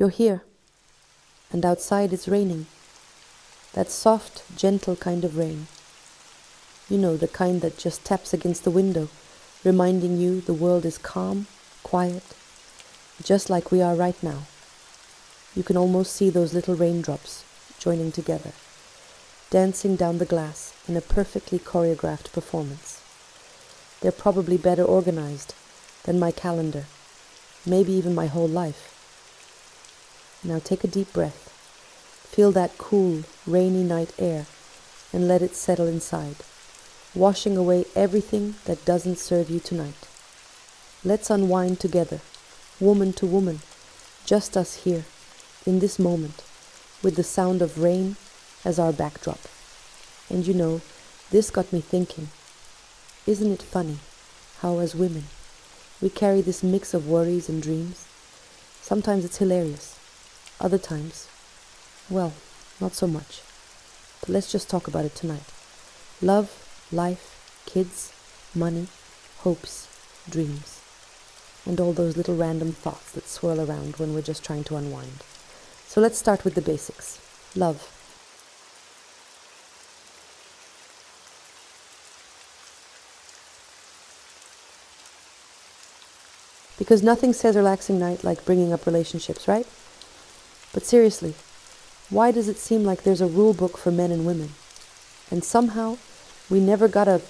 You're here, and outside it's raining. That soft, gentle kind of rain. You know, the kind that just taps against the window, reminding you the world is calm, quiet, just like we are right now. You can almost see those little raindrops joining together, dancing down the glass in a perfectly choreographed performance. They're probably better organized than my calendar, maybe even my whole life. Now take a deep breath. Feel that cool, rainy night air and let it settle inside, washing away everything that doesn't serve you tonight. Let's unwind together, woman to woman, just us here, in this moment, with the sound of rain as our backdrop. And you know, this got me thinking, isn't it funny how as women, we carry this mix of worries and dreams? Sometimes it's hilarious, other times, well, not so much. But let's just talk about it tonight. Love, life, kids, money, hopes, dreams, and all those little random thoughts that swirl around when we're just trying to unwind. So let's start with the basics. Love. Because nothing says relaxing night like bringing up relationships, right? But seriously, why does it seem like there's a rule book for men and women? And somehow, we never got a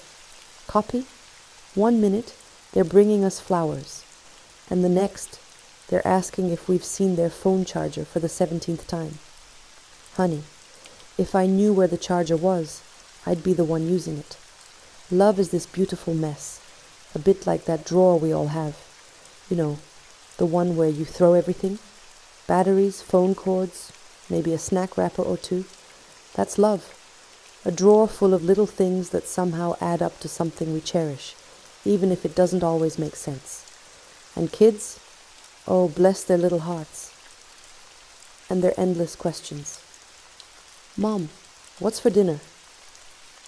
copy? 1 minute, they're bringing us flowers. And the next, they're asking if we've seen their phone charger for the 17th time. Honey, if I knew where the charger was, I'd be the one using it. Love is this beautiful mess, a bit like that drawer we all have. You know, the one where you throw everything. Batteries, phone cords, maybe a snack wrapper or two. That's love. A drawer full of little things that somehow add up to something we cherish, even if it doesn't always make sense. And kids? Oh, bless their little hearts. And their endless questions. Mom, what's for dinner?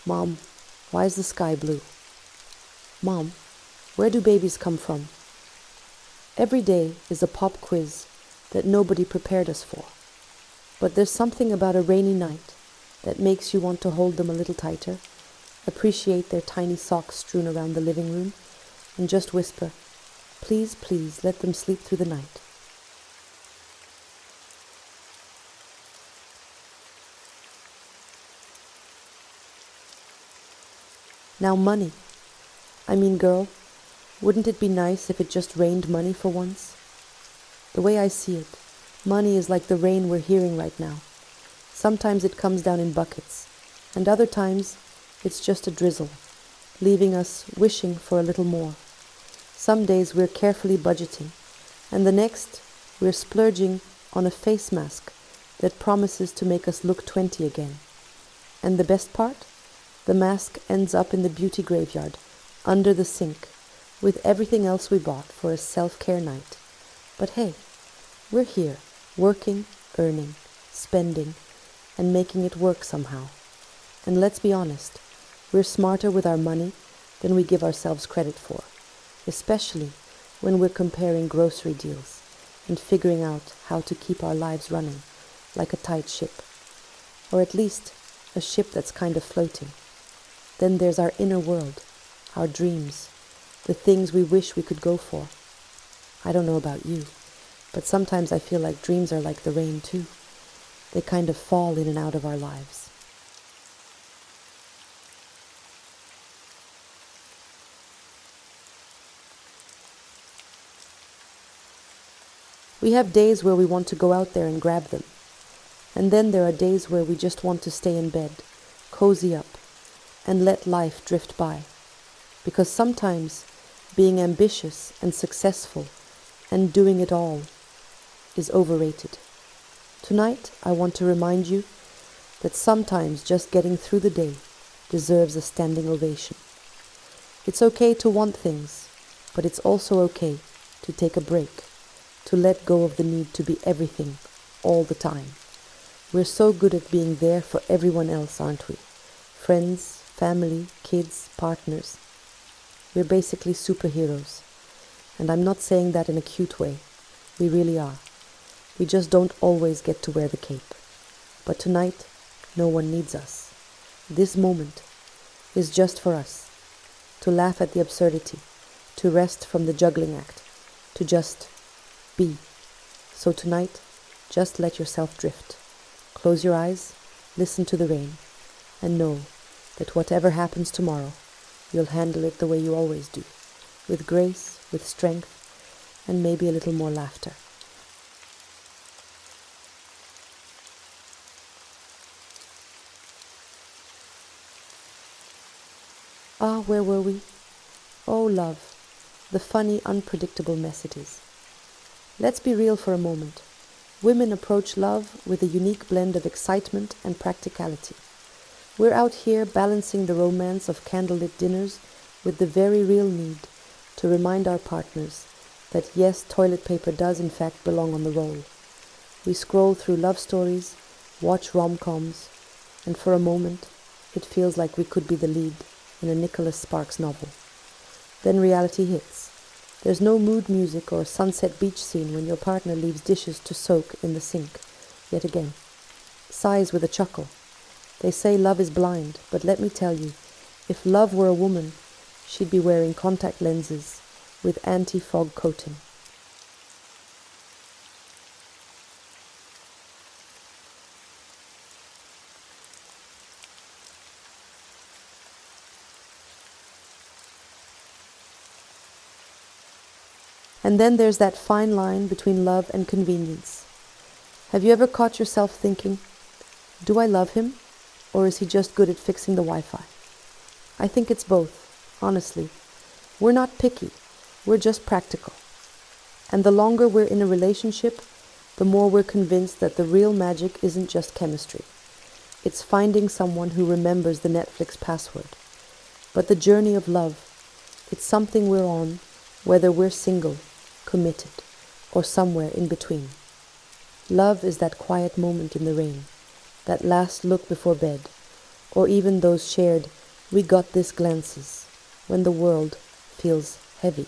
Mom, why is the sky blue? Mom, where do babies come from? Every day is a pop quiz that nobody prepared us for. But there's something about a rainy night that makes you want to hold them a little tighter, appreciate their tiny socks strewn around the living room, and just whisper, please, please, let them sleep through the night. Now money. I mean, girl, wouldn't it be nice if it just rained money for once? The way I see it, money is like the rain we're hearing right now. Sometimes it comes down in buckets, and other times it's just a drizzle, leaving us wishing for a little more. Some days we're carefully budgeting, and the next we're splurging on a face mask that promises to make us look 20 again. And the best part? The mask ends up in the beauty graveyard, under the sink, with everything else we bought for a self-care night. But hey, we're here, working, earning, spending, and making it work somehow. And let's be honest, we're smarter with our money than we give ourselves credit for, especially when we're comparing grocery deals and figuring out how to keep our lives running like a tight ship, or at least a ship that's kind of floating. Then there's our inner world, our dreams, the things we wish we could go for. I don't know about you, but sometimes I feel like dreams are like the rain too. They kind of fall in and out of our lives. We have days where we want to go out there and grab them. And then there are days where we just want to stay in bed, cozy up, and let life drift by. Because sometimes being ambitious and successful and doing it all is overrated. Tonight, I want to remind you that sometimes just getting through the day deserves a standing ovation. It's okay to want things, but it's also okay to take a break, to let go of the need to be everything all the time. We're so good at being there for everyone else, aren't we? Friends, family, kids, partners. We're basically superheroes. And I'm not saying that in a cute way. We really are. We just don't always get to wear the cape. But tonight, no one needs us. This moment is just for us. To laugh at the absurdity, to rest from the juggling act, to just be. So tonight, just let yourself drift. Close your eyes, listen to the rain, and know that whatever happens tomorrow, you'll handle it the way you always do, with grace, with strength, and maybe a little more laughter. Ah, where were we? Oh, love, the funny, unpredictable mess it is. Let's be real for a moment. Women approach love with a unique blend of excitement and practicality. We're out here balancing the romance of candlelit dinners with the very real need to remind our partners that yes, toilet paper does in fact belong on the roll. We scroll through love stories, watch rom-coms, and for a moment, it feels like we could be the lead in a Nicholas Sparks novel. Then reality hits. There's no mood music or sunset beach scene when your partner leaves dishes to soak in the sink, yet again. Sighs with a chuckle. They say love is blind, but let me tell you, if love were a woman, she'd be wearing contact lenses with anti-fog coating. And then there's that fine line between love and convenience. Have you ever caught yourself thinking, do I love him, or is he just good at fixing the Wi-Fi? I think it's both, honestly. We're not picky, we're just practical. And the longer we're in a relationship, the more we're convinced that the real magic isn't just chemistry. It's finding someone who remembers the Netflix password. But the journey of love, it's something we're on, whether we're single, committed, or somewhere in between. Love is that quiet moment in the rain, that last look before bed, or even those shared "we got this" glances when the world feels heavy.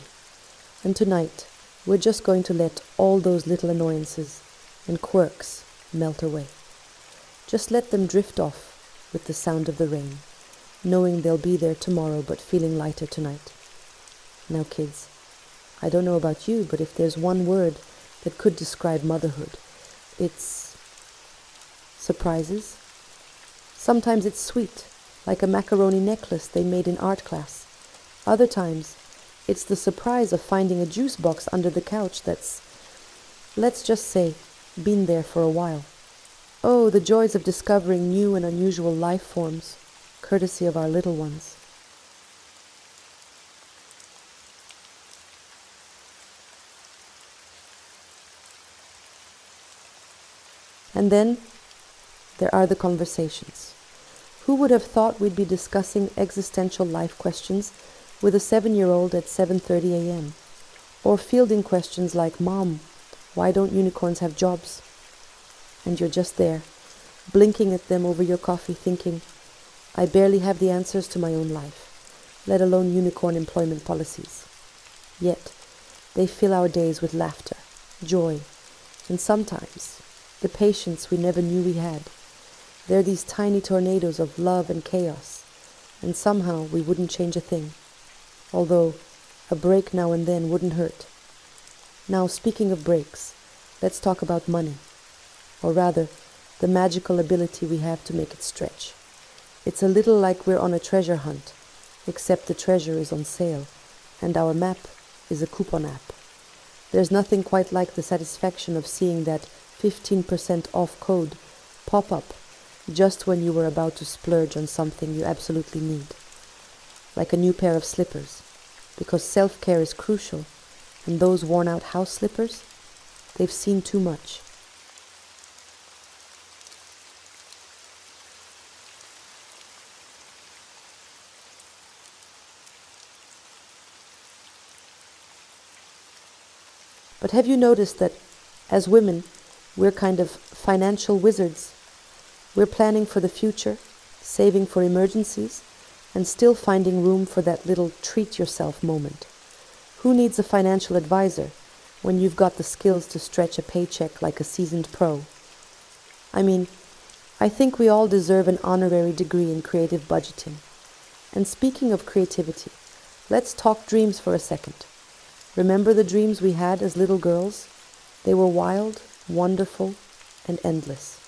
And tonight, we're just going to let all those little annoyances and quirks melt away. Just let them drift off with the sound of the rain, knowing they'll be there tomorrow but feeling lighter tonight. Now kids, I don't know about you, but if there's one word that could describe motherhood, it's surprises. Sometimes it's sweet, like a macaroni necklace they made in art class. Other times, it's the surprise of finding a juice box under the couch that's, let's just say, been there for a while. Oh, the joys of discovering new and unusual life forms, courtesy of our little ones. And then there are the conversations. Who would have thought we'd be discussing existential life questions with a 7-year-old at 7:30 a.m. or fielding questions like, "Mom, why don't unicorns have jobs?" And you're just there, blinking at them over your coffee thinking, I barely have the answers to my own life, let alone unicorn employment policies. Yet, they fill our days with laughter, joy, and sometimes the patience we never knew we had. They're these tiny tornadoes of love and chaos, and somehow we wouldn't change a thing. Although a break now and then wouldn't hurt. Now, speaking of breaks, let's talk about money. Or rather, the magical ability we have to make it stretch. It's a little like we're on a treasure hunt, except the treasure is on sale, and our map is a coupon app. There's nothing quite like the satisfaction of seeing that 15% off code pop up just when you were about to splurge on something you absolutely need. Like a new pair of slippers, because self-care is crucial, and those worn-out house slippers, they've seen too much. But have you noticed that, as women, we're kind of financial wizards? We're planning for the future, saving for emergencies, and still finding room for that little treat-yourself moment. Who needs a financial advisor when you've got the skills to stretch a paycheck like a seasoned pro. I mean, I think we all deserve an honorary degree in creative budgeting. And speaking of creativity, let's talk dreams for a second. Remember the dreams we had as little girls? They were wild, wonderful, and endless.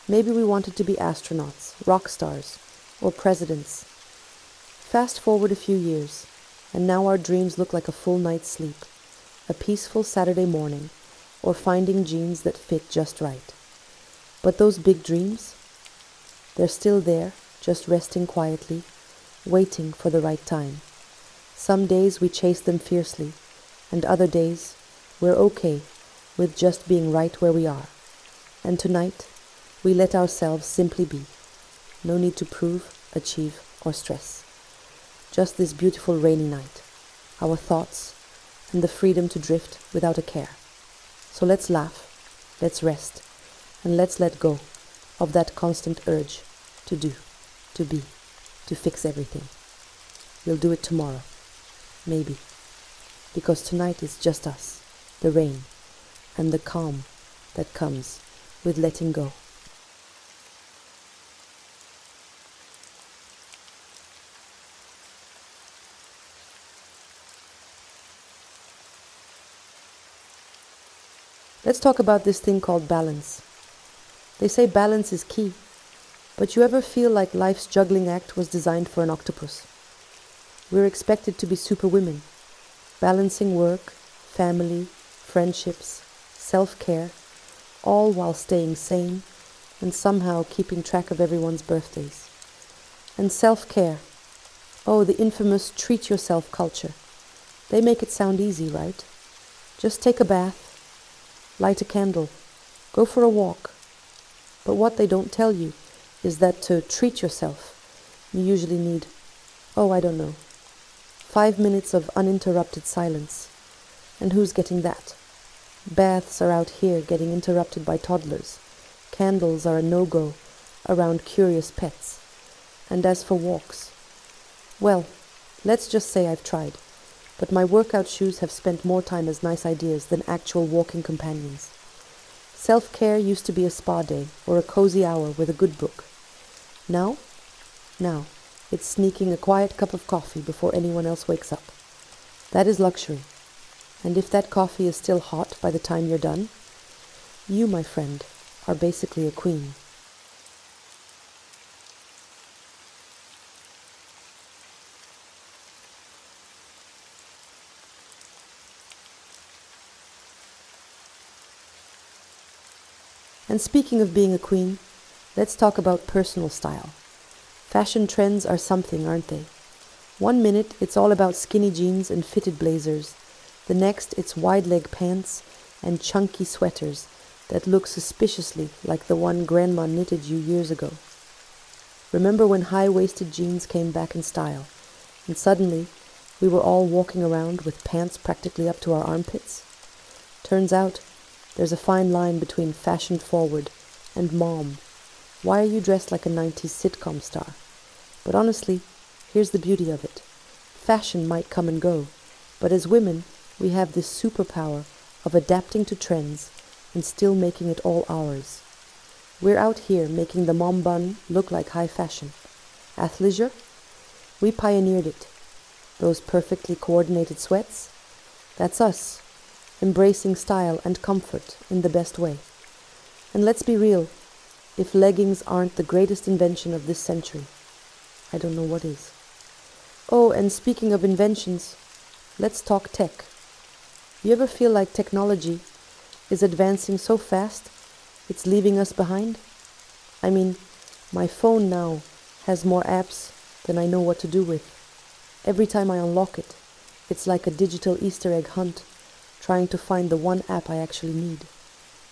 Maybe we wanted to be astronauts, rock stars, or presidents. Fast forward a few years, and now our dreams look like a full night's sleep, a peaceful Saturday morning, or finding jeans that fit just right. But those big dreams, they're still there, just resting quietly, waiting for the right time. Some days we chase them fiercely, and other days we're okay with just being right where we are. And tonight, we let ourselves simply be. No need to prove, achieve, or stress. Just this beautiful rainy night, our thoughts, and the freedom to drift without a care. So let's laugh, let's rest, and let's let go of that constant urge to do, to be, to fix everything. We'll do it tomorrow, maybe, because tonight is just us, the rain, and the calm that comes with letting go. Let's talk about this thing called balance. They say balance is key, but you ever feel like life's juggling act was designed for an octopus? We're expected to be superwomen, balancing work, family, friendships, self-care, all while staying sane and somehow keeping track of everyone's birthdays. And self-care, oh, the infamous treat yourself culture. They make it sound easy, right? Just take a bath, light a candle, go for a walk. But what they don't tell you is that to treat yourself, you usually need, 5 minutes of uninterrupted silence. And who's getting that? Baths are out here getting interrupted by toddlers. Candles are a no-go around curious pets. And as for walks, well, let's just say I've tried, but my workout shoes have spent more time as nice ideas than actual walking companions. Self-care used to be a spa day or a cozy hour with a good book. Now, it's sneaking a quiet cup of coffee before anyone else wakes up. That is luxury. And if that coffee is still hot by the time you're done, you, my friend, are basically a queen. And speaking of being a queen, let's talk about personal style. Fashion trends are something, aren't they? 1 minute it's all about skinny jeans and fitted blazers. The next it's wide leg pants and chunky sweaters that look suspiciously like the one grandma knitted you years ago. Remember when high-waisted jeans came back in style, and suddenly we were all walking around with pants practically up to our armpits? Turns out there's a fine line between fashion forward and mom. Why are you dressed like a 90s sitcom star? But honestly, here's the beauty of it. Fashion might come and go, but as women, we have this superpower of adapting to trends and still making it all ours. We're out here making the mom bun look like high fashion. Athleisure? We pioneered it. Those perfectly coordinated sweats? That's us, embracing style and comfort in the best way. And let's be real, if leggings aren't the greatest invention of this century, I don't know what is. Oh, and speaking of inventions, let's talk tech. You ever feel like technology is advancing so fast, it's leaving us behind? I mean, my phone now has more apps than I know what to do with. Every time I unlock it, it's like a digital Easter egg hunt, trying to find the one app I actually need.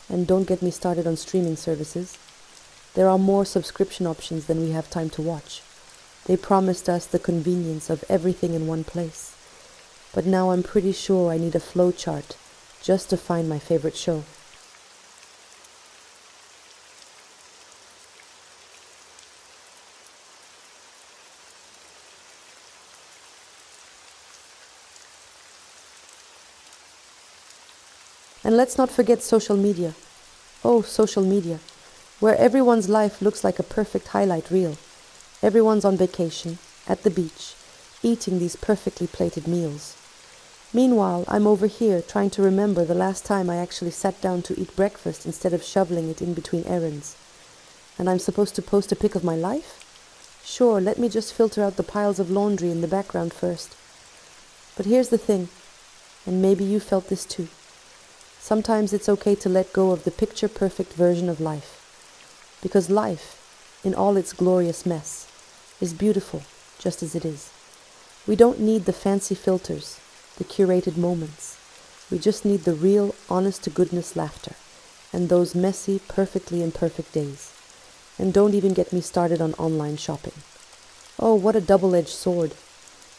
And don't get me started on streaming services. There are more subscription options than we have time to watch. They promised us the convenience of everything in one place. But now I'm pretty sure I need a flow chart just to find my favorite show. And let's not forget social media. Oh, social media, where everyone's life looks like a perfect highlight reel. Everyone's on vacation, at the beach, eating these perfectly plated meals. Meanwhile, I'm over here trying to remember the last time I actually sat down to eat breakfast instead of shoveling it in between errands. And I'm supposed to post a pic of my life? Sure, let me just filter out the piles of laundry in the background first. But here's the thing, and maybe you felt this too. Sometimes it's okay to let go of the picture-perfect version of life. Because life, in all its glorious mess, is beautiful just as it is. We don't need the fancy filters, the curated moments. We just need the real, honest-to-goodness laughter and those messy, perfectly imperfect days. And don't even get me started on online shopping. Oh, what a double-edged sword.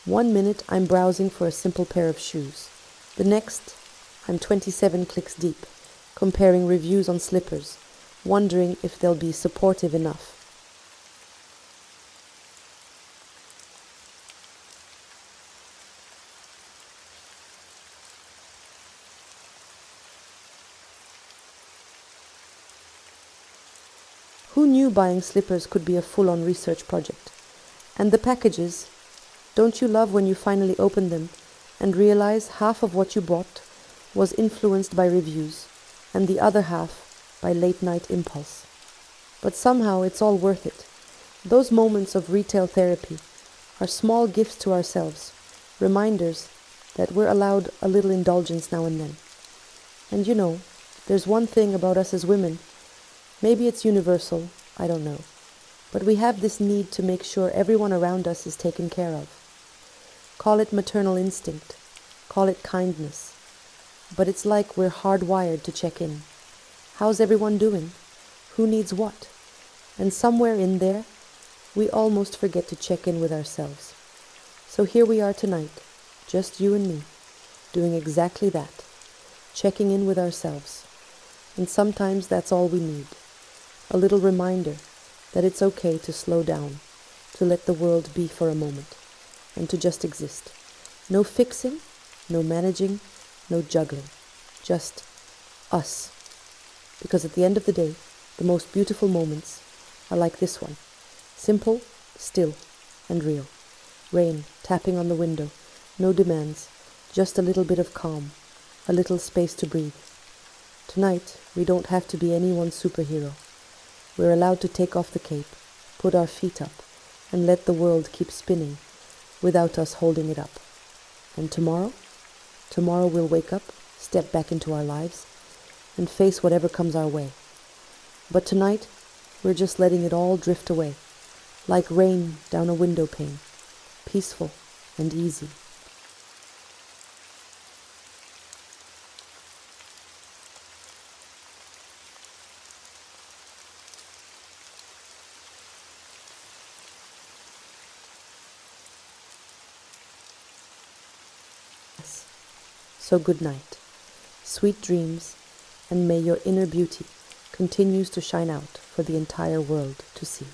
1 minute I'm browsing for a simple pair of shoes. The next, I'm 27 clicks deep, comparing reviews on slippers, wondering if they'll be supportive enough. Who knew buying slippers could be a full-on research project? And the packages, don't you love when you finally open them and realize half of what you bought was influenced by reviews and the other half by late-night impulse? But somehow it's all worth it. Those moments of retail therapy are small gifts to ourselves, reminders that we're allowed a little indulgence now and then. And you know, there's one thing about us as women. Maybe it's universal, I don't know. But we have this need to make sure everyone around us is taken care of. Call it maternal instinct, call it kindness. But it's like we're hardwired to check in. How's everyone doing? Who needs what? And somewhere in there, we almost forget to check in with ourselves. So here we are tonight, just you and me, doing exactly that, checking in with ourselves. And sometimes that's all we need. A little reminder that it's okay to slow down, to let the world be for a moment, and to just exist. No fixing, no managing, no juggling. Just us. Because at the end of the day, the most beautiful moments are like this one. Simple, still, and real. Rain tapping on the window, no demands, just a little bit of calm, a little space to breathe. Tonight, we don't have to be anyone's superhero. We're allowed to take off the cape, put our feet up, and let the world keep spinning without us holding it up. And tomorrow we'll wake up, step back into our lives, and face whatever comes our way. But tonight, we're just letting it all drift away, like rain down a window pane, peaceful and easy. So good night, sweet dreams, and may your inner beauty continues to shine out for the entire world to see.